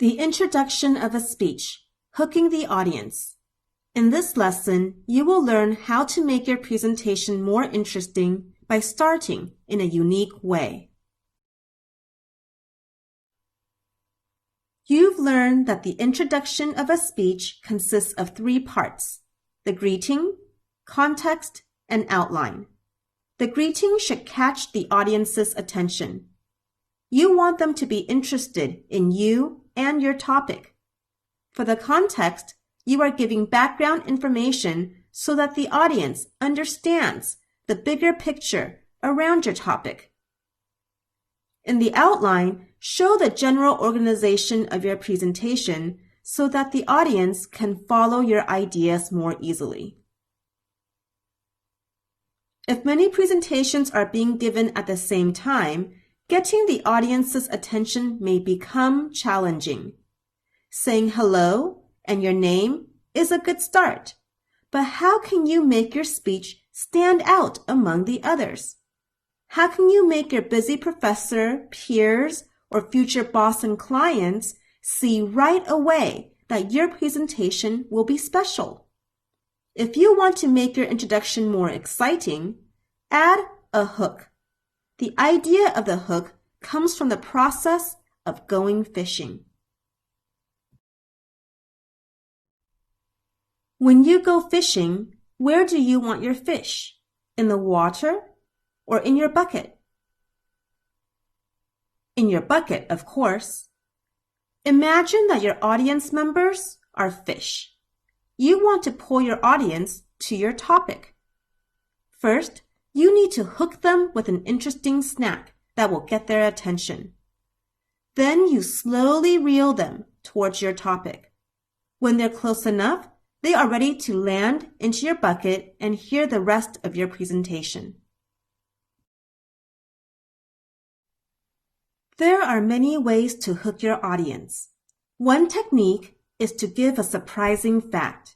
The introduction of a speech, hooking the audience. In this lesson, you will learn how to make your presentation more interesting by starting in a unique way. You've learned that the introduction of a speech consists of 3 parts: the greeting, context, and outline. The greeting should catch the audience's attention. You want them to be interested in you and your topic. For the context, you are giving background information so that the audience understands the bigger picture around your topic. In the outline, show the general organization of your presentation so that the audience can follow your ideas more easily. If many presentations are being given at the same time, getting the audience's attention may become challenging. Saying hello and your name is a good start, but how can you make your speech stand out among the others? How can you make your busy professor, peers, or future boss and clients see right away that your presentation will be special? If you want to make your introduction more exciting, add a hook. The idea of the hook comes from the process of going fishing. When you go fishing, where do you want your fish? In the water or in your bucket? In your bucket, of course. Imagine that your audience members are fish. You want to pull your audience to your topic. First, you need to hook them with an interesting snack that will get their attention. Then you slowly reel them towards your topic. When they're close enough, they are ready to land into your bucket and hear the rest of your presentation. There are many ways to hook your audience. One technique is to give a surprising fact.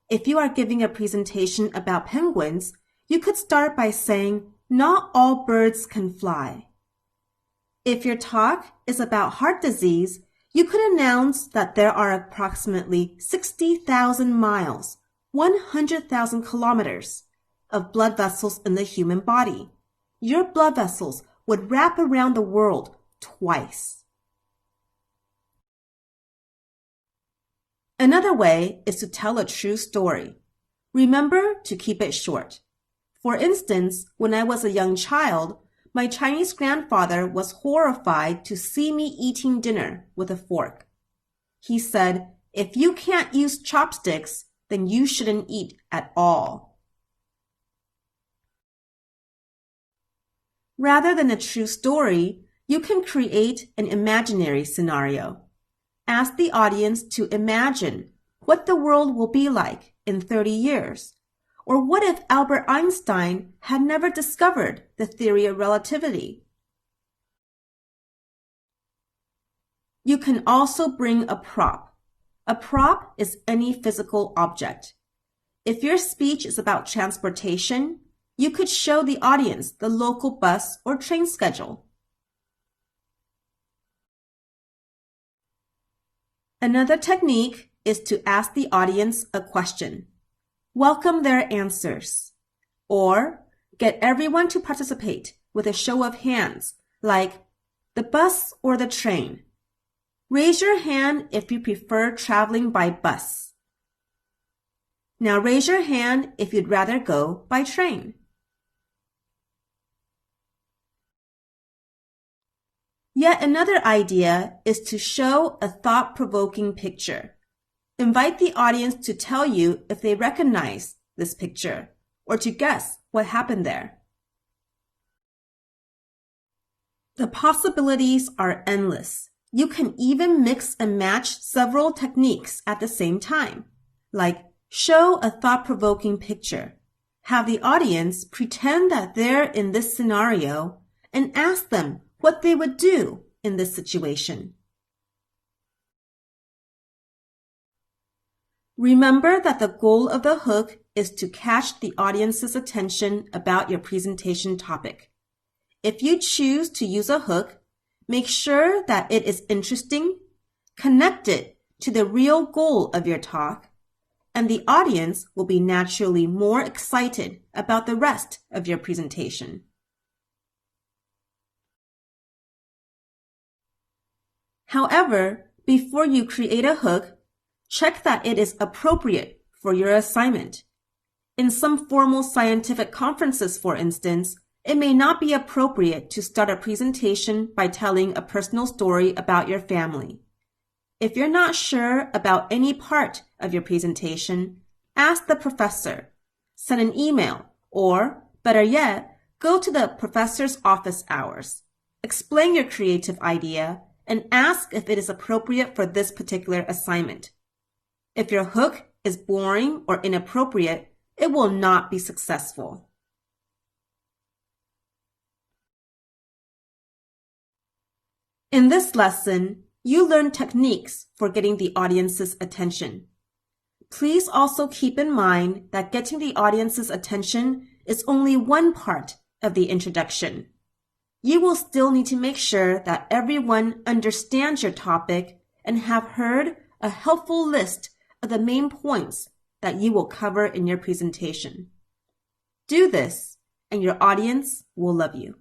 If you are giving a presentation about penguins, you could start by saying, "Not all birds can fly." If your talk is about heart disease, you could announce that there are approximately 60,000 miles, 100,000 kilometers, of blood vessels in the human body. Your blood vessels would wrap around the world twice. Another way is to tell a true story. Remember to keep it short. For instance, when I was a young child, my Chinese grandfather was horrified to see me eating dinner with a fork. He said, "If you can't use chopsticks, then you shouldn't eat at all." Rather than a true story, you can create an imaginary scenario. Ask the audience to imagine what the world will be like in 30 years. Or what if Albert Einstein had never discovered the theory of relativity? You can also bring a prop. A prop is any physical object. If your speech is about transportation, you could show the audience the local bus or train schedule. Another technique is to ask the audience a question. Welcome their answers. Or get everyone to participate with a show of hands, like the bus or the train. Raise your hand if you prefer traveling by bus. Now raise your hand if you'd rather go by train. Yet another idea is to show a thought-provoking picture. Invite the audience to tell you if they recognize this picture or to guess what happened there. The possibilities are endless. You can even mix and match several techniques at the same time, like show a thought-provoking picture, have the audience pretend that they're in this scenario, and ask them what they would do in this situation. Remember that the goal of the hook is to catch the audience's attention about your presentation topic. If you choose to use a hook, make sure that it is interesting, Connect it to the real goal of your talk, and the audience will be naturally more excited about the rest of your presentation. However, before you create a hook, check that it is appropriate for your assignment. In some formal scientific conferences, for instance, it may not be appropriate to start a presentation by telling a personal story about your family. If you're not sure about any part of your presentation, ask the professor, send an email, or, better yet, go to the professor's office hours. Explain your creative idea and ask if it is appropriate for this particular assignment. If your hook is boring or inappropriate, it will not be successful. In this lesson, you learn techniques for getting the audience's attention. Please also keep in mind that getting the audience's attention is only one part of the introduction. You will still need to make sure that everyone understands your topic and have heard a helpful list of the main points that you will cover in your presentation. Do this, and your audience will love you.